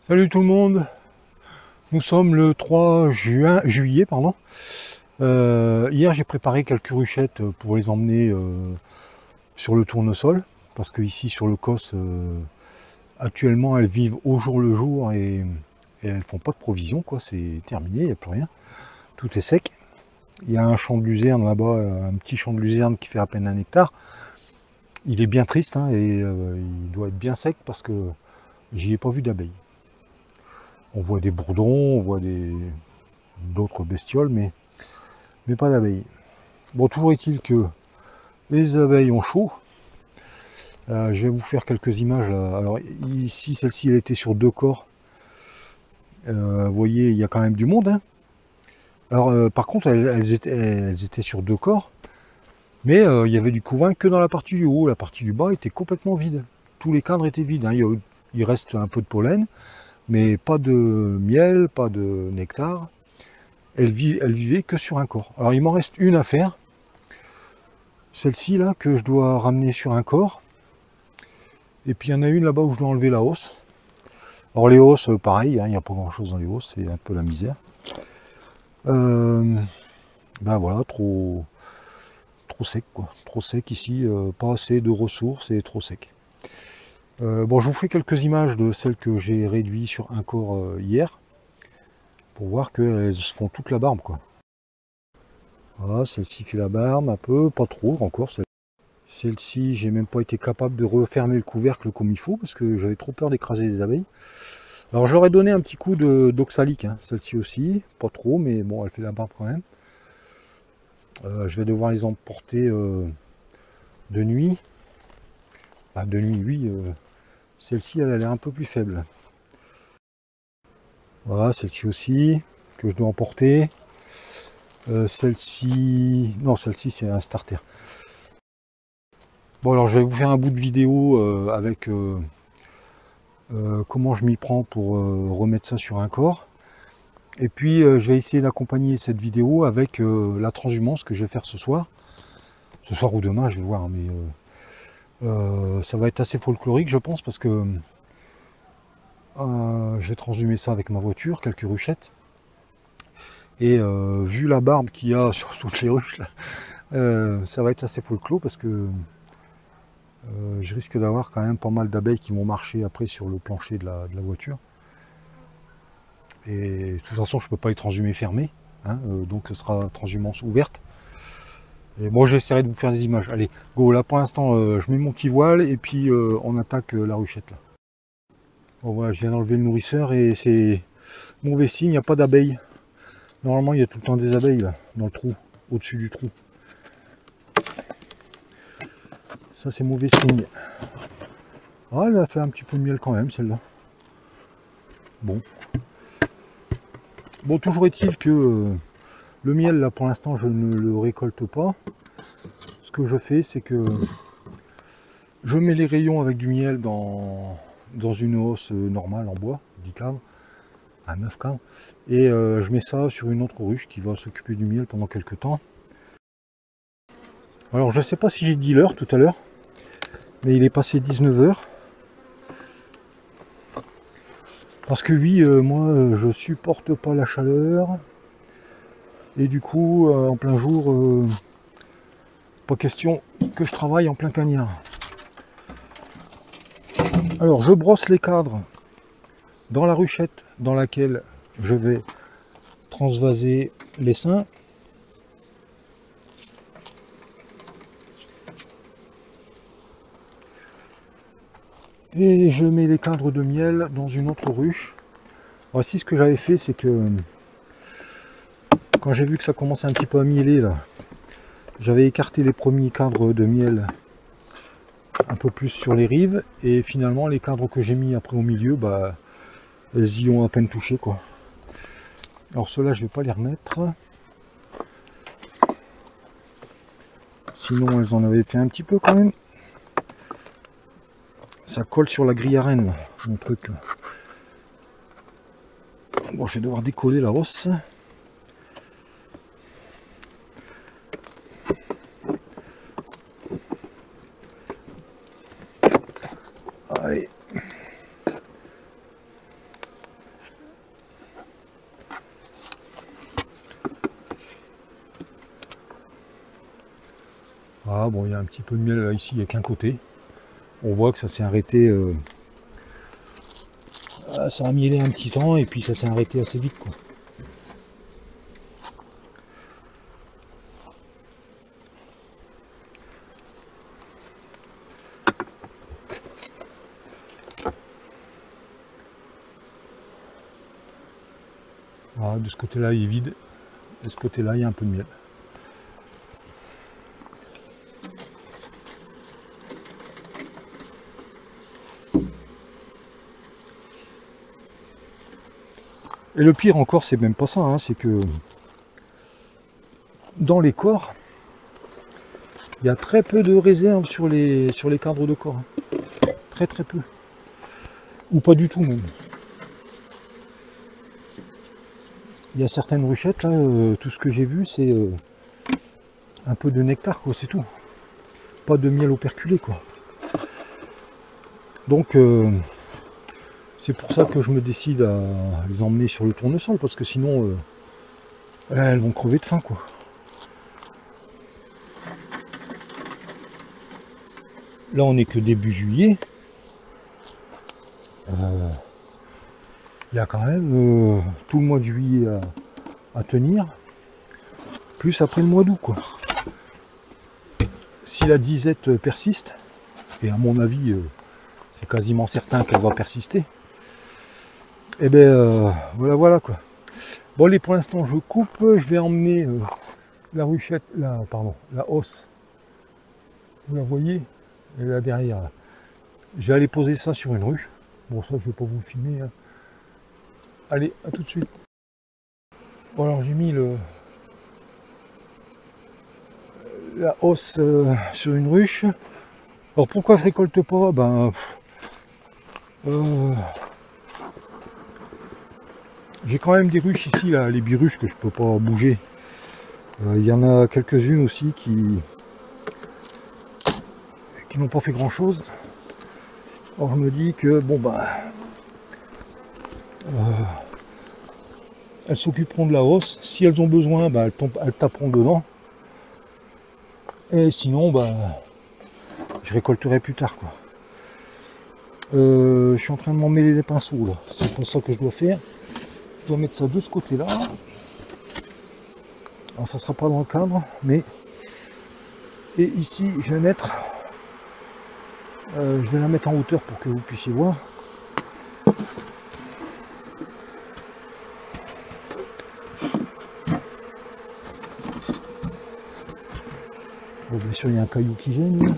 Salut tout le monde, nous sommes le 3 juillet. Hier j'ai préparé quelques ruchettes pour les emmener sur le tournesol, parce que ici sur le COS, actuellement elles vivent au jour le jour et elles font pas de provisions, quoi. C'est terminé, il n'y a plus rien, tout est sec. Il y a un champ de luzerne là-bas, un petit champ de luzerne qui fait à peine 1 hectare. Il est bien triste hein, et il doit être bien sec parce que j'y ai pas vu d'abeilles. On voit des bourdons, on voit d'autres bestioles, mais pas d'abeilles. Bon, toujours est-il que les abeilles ont chaud. Je vais vous faire quelques images. Là. Alors ici, celle-ci, elle était sur 2 corps. Vous voyez, il y a quand même du monde. Hein. Alors par contre, elles étaient sur 2 corps, mais il y avait du couvain que dans la partie du haut. La partie du bas était complètement vide. Tous les cadres étaient vides. Hein. Il reste un peu de pollen, mais pas de miel, pas de nectar. Elle vivait que sur un corps. Alors il m'en reste une à faire. Celle-ci là que je dois ramener sur un corps. Et puis il y en a une là-bas où je dois enlever la hausse. Alors les hausses, pareil, hein, il n'y a pas grand-chose dans les hausses, c'est un peu la misère. Ben voilà, trop sec quoi. Trop sec ici, pas assez de ressources et trop sec. Bon, je vous fais quelques images de celles que j'ai réduites sur un corps hier. Pour voir qu'elles se font toute la barbe quoi. Voilà, celle-ci fait la barbe un peu, pas trop encore. Celle-ci, j'ai même pas été capable de refermer le couvercle comme il faut parce que j'avais trop peur d'écraser les abeilles. Alors j'aurais donné un petit coup d'oxalique, hein. Celle-ci aussi, pas trop, mais bon, elle fait la barbe quand même. Je vais devoir les emporter de nuit. Ah, de nuit, oui. Celle-ci, elle a l'air un peu plus faible. Voilà, celle-ci aussi, que je dois emporter. Celle-ci... Non, celle-ci, c'est un starter. Bon, alors je vais vous faire un bout de vidéo avec comment je m'y prends pour remettre ça sur un corps. Et puis je vais essayer d'accompagner cette vidéo avec la transhumance que je vais faire ce soir. Ce soir ou demain, je vais voir, mais ça va être assez folklorique, je pense, parce que je vais transhumer ça avec ma voiture, quelques ruchettes. Et vu la barbe qu'il y a sur toutes les ruches, là, ça va être assez folklore parce que je risque d'avoir quand même pas mal d'abeilles qui vont marcher après sur le plancher de la voiture. Et de toute façon, je ne peux pas les transhumer fermés, hein, donc ce sera transhumance ouverte. Et moi, j'essaierai de vous faire des images. Allez, go, là pour l'instant, je mets mon petit voile et puis on attaque la ruchette là. Bon voilà, je viens d'enlever le nourrisseur et c'est mauvais signe, il n'y a pas d'abeilles. Normalement, il y a tout le temps des abeilles là, dans le trou, au-dessus du trou. Ça, c'est mauvais signe. Ah, elle a fait un petit peu de miel quand même, celle-là. Bon. Bon, toujours est-il que le miel, là, pour l'instant, je ne le récolte pas. Ce que je fais, c'est que je mets les rayons avec du miel dans une hausse normale en bois, 10 cadres, à 9 cadres. Et je mets ça sur une autre ruche qui va s'occuper du miel pendant quelques temps. Alors, je ne sais pas si j'ai dit l'heure tout à l'heure, mais il est passé 19 h. Parce que oui, moi, je supporte pas la chaleur. Et du coup, en plein jour, pas question que je travaille en plein cagnard. Alors, je brosse les cadres dans la ruchette dans laquelle je vais transvaser l'essaim. Et je mets les cadres de miel dans une autre ruche. Voici ce que j'avais fait, c'est que quand j'ai vu que ça commençait un petit peu à mieler là, j'avais écarté les premiers cadres de miel un peu plus sur les rives et finalement les cadres que j'ai mis après au milieu, bah elles y ont à peine touché quoi. Alors ceux-là je vais pas les remettre, sinon elles en avaient fait un petit peu quand même. Ça colle sur la grille à reine, mon truc. Bon, je vais devoir décoller la hausse. Allez. Ah bon, il y a un petit peu de miel là, ici, il n'y a qu'un côté. On voit que ça s'est arrêté, ça a mielé un petit temps et puis ça s'est arrêté assez vite, quoi. Voilà, de ce côté-là, il est vide. De ce côté-là, il y a un peu de miel. Et le pire encore, c'est même pas ça, hein, c'est que dans les corps, il y a très peu de réserve sur les cadres de corps. Hein. Très très peu. Ou pas du tout même. Il y a certaines ruchettes, là, tout ce que j'ai vu, c'est un peu de nectar, quoi, c'est tout. Pas de miel operculé, quoi. Donc, c'est pour ça que je me décide à les emmener sur le tournesol, parce que sinon, elles vont crever de faim, quoi. Là, on n'est que début juillet. Il y a quand même tout le mois de juillet à tenir, plus après le mois d'août, quoi. Si la disette persiste, et à mon avis, c'est quasiment certain qu'elle va persister, et bien voilà quoi. Bon, allez, pour l'instant, je coupe, je vais emmener la ruchette, la hausse, vous la voyez, et là derrière, là. Je vais aller poser ça sur une ruche. Bon, ça, je vais pas vous filmer, hein. Allez, à tout de suite. Bon, alors j'ai mis la hausse sur une ruche. Alors pourquoi je récolte pas? Ben j'ai quand même des ruches ici, là, les biruches que je peux pas bouger. Il y en a quelques-unes aussi qui n'ont pas fait grand chose. Alors je me dis que bon ben elles s'occuperont de la hausse. Si elles ont besoin, ben, elles taperont dedans. Et sinon, ben, je récolterai plus tard, quoi. Je suis en train de m'emmêler les pinceaux là. C'est pour ça que je dois faire. Je dois mettre ça de ce côté-là. Alors ça sera pas dans le cadre, mais et ici je vais mettre, je vais la mettre en hauteur pour que vous puissiez voir. Bon, bien sûr il y a un caillou qui gêne.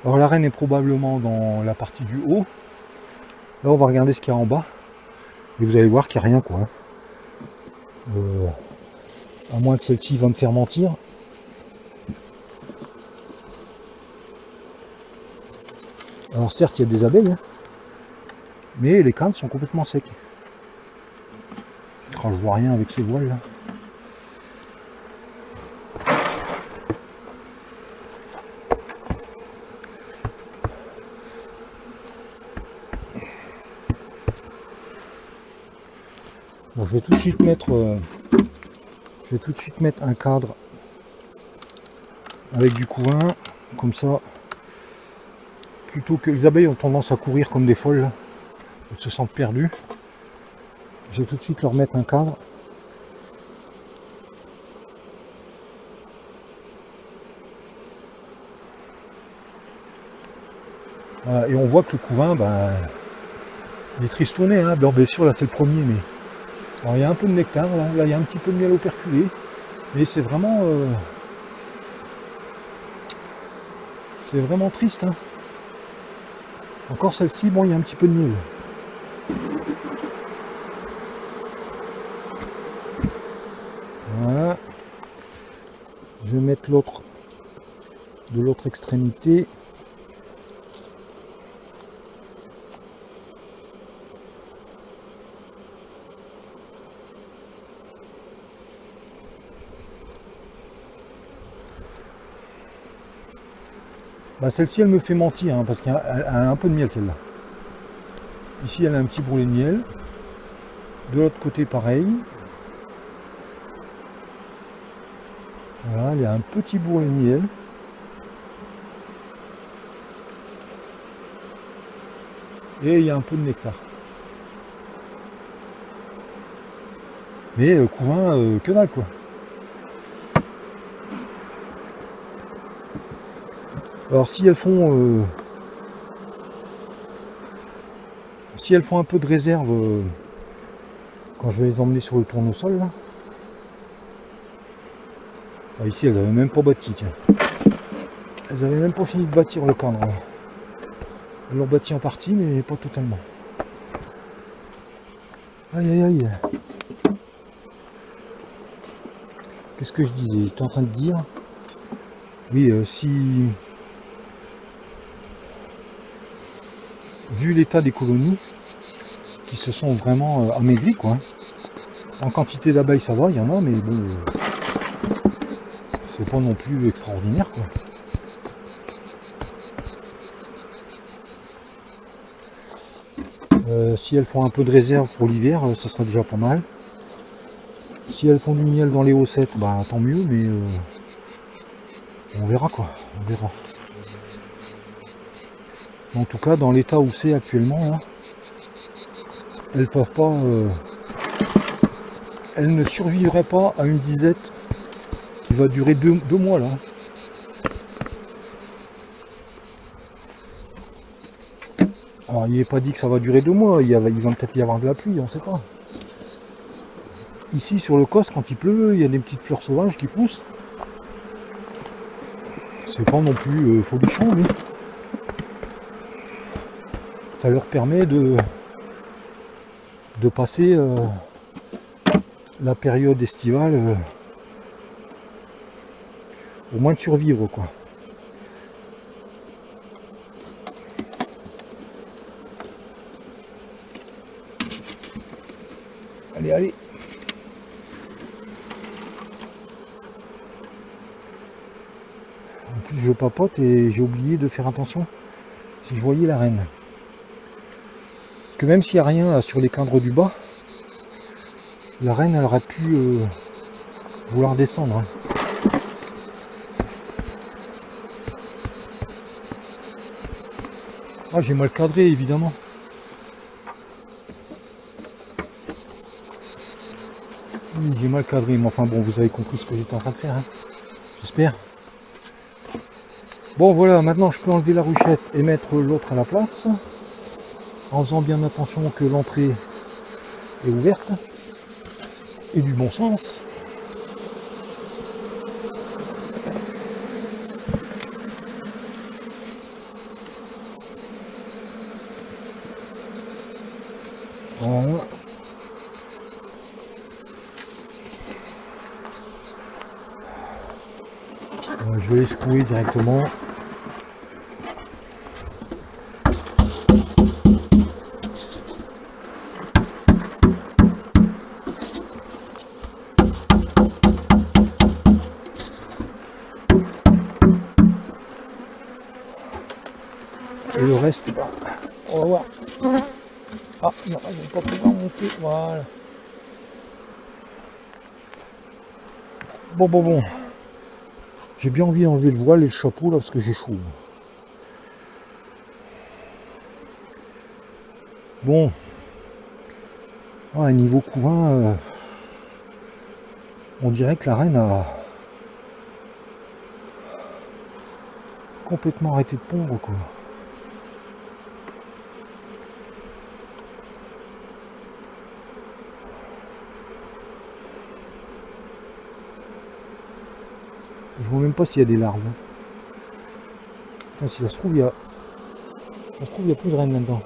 Alors la reine est probablement dans la partie du haut. Là on va regarder ce qu'il y a en bas. Et vous allez voir qu'il n'y a rien, quoi. À moins que celle-ci va me faire mentir. Alors certes il y a des abeilles, hein, mais les cannes sont complètement secs. Quand je vois rien avec ces voiles là. Bon, je vais tout de suite mettre un cadre avec du couvain, comme ça, plutôt que les abeilles ont tendance à courir comme des folles, là. Elles se sentent perdues. Je vais tout de suite leur mettre un cadre. Voilà, et on voit que le couvain, ben, il est tristouné, hein. Alors bien sûr là c'est le premier, mais alors, il y a un peu de nectar, là il y a un petit peu de miel operculé, mais c'est vraiment triste, hein. Encore celle-ci, bon il y a un petit peu de miel. Voilà. Je vais mettre l'autre de l'autre extrémité. Bah, celle-ci elle me fait mentir, hein, parce qu'elle a un peu de miel celle-là. Ici elle a un petit bourrelet de miel. De l'autre côté pareil. Voilà, il y a un petit bourrelet de miel. Et il y a un peu de nectar. Mais couvain, que dalle quoi. Alors si elles font un peu de réserve quand je vais les emmener sur le tournesol là. Ah, ici elles n'avaient même pas bâti, tiens. Elles n'avaient même pas fini de bâtir le cadre. Elles l'ont bâti en partie mais pas totalement. Aïe aïe aïe. Qu'est-ce que je disais? J'étais en train de dire. Oui, si... Vu l'état des colonies, qui se sont vraiment amaigries, quoi. En quantité d'abeilles, ça va, il y en a, mais bon... c'est pas non plus extraordinaire, quoi. Si elles font un peu de réserve pour l'hiver, ça sera déjà pas mal. Si elles font du miel dans les haussettes, bah tant mieux, mais on verra quoi, on verra. En tout cas, dans l'état où c'est actuellement, là, elles peuvent pas, elles ne survivraient pas à une disette qui va durer deux mois là. Alors il n'est pas dit que ça va durer 2 mois, il va peut-être y avoir de la pluie, on ne sait pas. Ici sur le Causse, quand il pleut, il y a des petites fleurs sauvages qui poussent. C'est pas non plus folichon, mais ça leur permet de passer la période estivale, au moins de survivre quoi. Allez, allez. En plus je papote et j'ai oublié de faire attention si je voyais la reine. Parce que même s'il n'y a rien là, sur les cadres du bas, la reine elle aurait pu vouloir descendre. Hein. Ah, j'ai mal cadré évidemment. Oui, j'ai mal cadré, mais enfin bon, vous avez compris ce que j'étais en train de faire, hein. J'espère. Bon voilà, maintenant je peux enlever la ruchette et mettre l'autre à la place, en faisant bien attention que l'entrée est ouverte, et du bon sens. Voilà. Je vais les secouer directement. Et le reste, on va voir. Ah non, je vais pas pouvoir monter. Voilà. Bon. J'ai bien envie d'enlever le voile et le chapeau là parce que j'ai chaud. Bon. Ouais, niveau couvain, on dirait que la reine a complètement arrêté de pondre quoi. Je vois même pas s'il y a des larves. Enfin, si ça se trouve, il y a plus de reine là-dedans.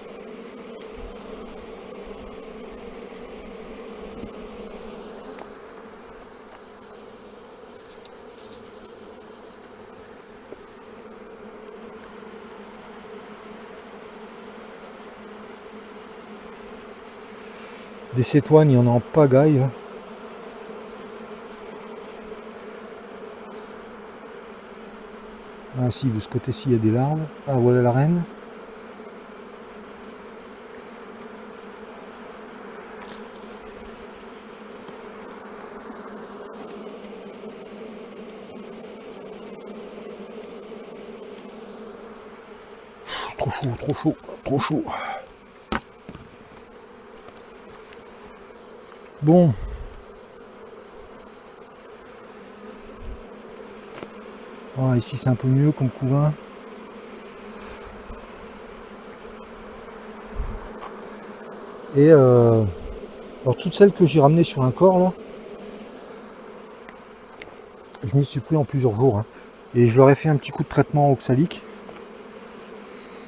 Des cétoines, il y en a en pagaille. Hein. Ah si, de ce côté-ci, il y a des larves. Ah, voilà la reine. chaud, trop chaud, trop chaud. Bon. Voilà, ici c'est un peu mieux comme couvain. Et alors toutes celles que j'ai ramenées sur un corps là, je m'y suis pris en plusieurs jours. Hein. Et je leur ai fait un petit coup de traitement oxalique.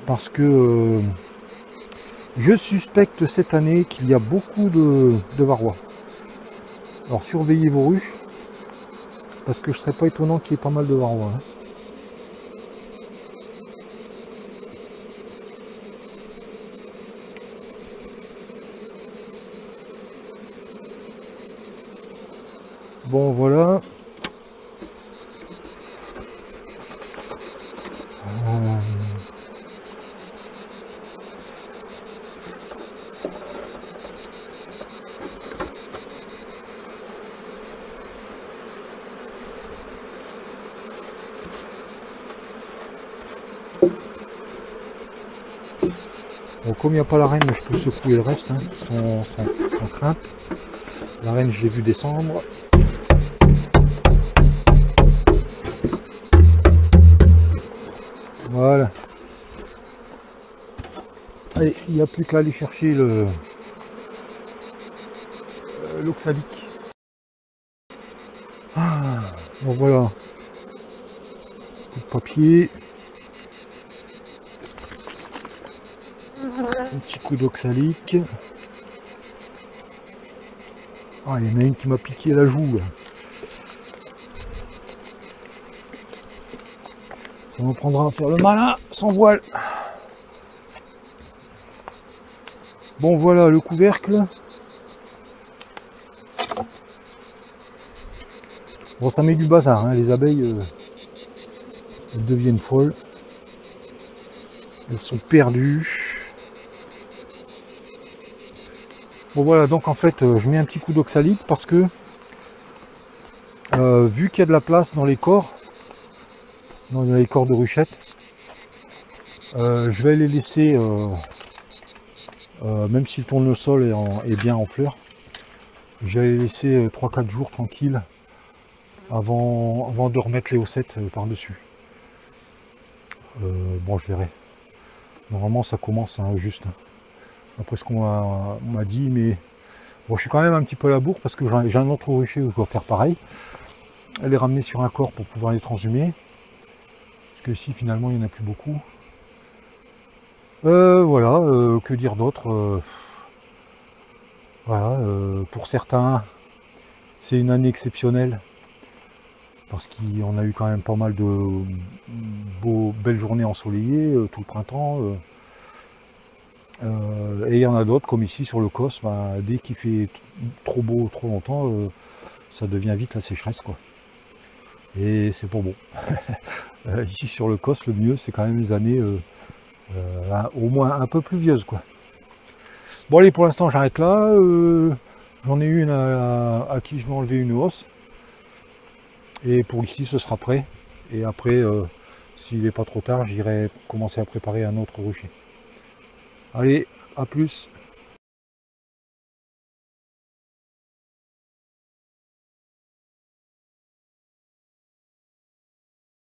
Parce que je suspecte cette année qu'il y a beaucoup de varrois. Alors surveillez vos ruches. Parce que je serais pas étonnant qu'il y ait pas mal de varrois. Hein. Bon voilà. Bon, comme il n'y a pas la reine, je peux secouer le reste hein, sans crainte. La reine, je l'ai vu descendre. Voilà. Allez, il n'y a plus qu'à aller chercher l'oxalique. Ah, bon voilà. Coup de papier. Un petit coup d'oxalique. Ah, il y en a une qui m'a piqué la joue. Là. Ça me prendra à faire le malin sans voile. Bon voilà le couvercle. Bon ça met du bazar, hein. Les abeilles elles deviennent folles. Elles sont perdues. Bon voilà, donc en fait je mets un petit coup d'oxalique parce que vu qu'il y a de la place dans les corps de ruchettes, je vais les laisser, même si le tournesol est bien en fleurs, je vais les laisser 3-4 jours tranquilles avant de remettre les haussettes par-dessus. Bon je verrai. Normalement ça commence hein, juste. Après ce qu'on m'a dit, mais bon, je suis quand même un petit peu à la bourre parce que j'ai un autre rucher où je dois faire pareil. Les ramener sur un corps pour pouvoir les transhumer. Parce que ici finalement il n'y en a plus beaucoup. Voilà, que dire d'autre voilà, pour certains c'est une année exceptionnelle. Parce qu'on a eu quand même pas mal de belles journées ensoleillées tout le printemps. Et il y en a d'autres comme ici sur le COS, bah, dès qu'il fait trop beau trop longtemps, ça devient vite la sécheresse quoi. Et c'est pas bon. Ici sur le COS, le mieux c'est quand même les années au moins un peu pluvieuses quoi. Bon allez, pour l'instant j'arrête là. J'en ai une à qui je vais enlever une hausse. Et pour ici ce sera prêt. Et après, s'il n'est pas trop tard, j'irai commencer à préparer un autre rucher. Allez, à plus.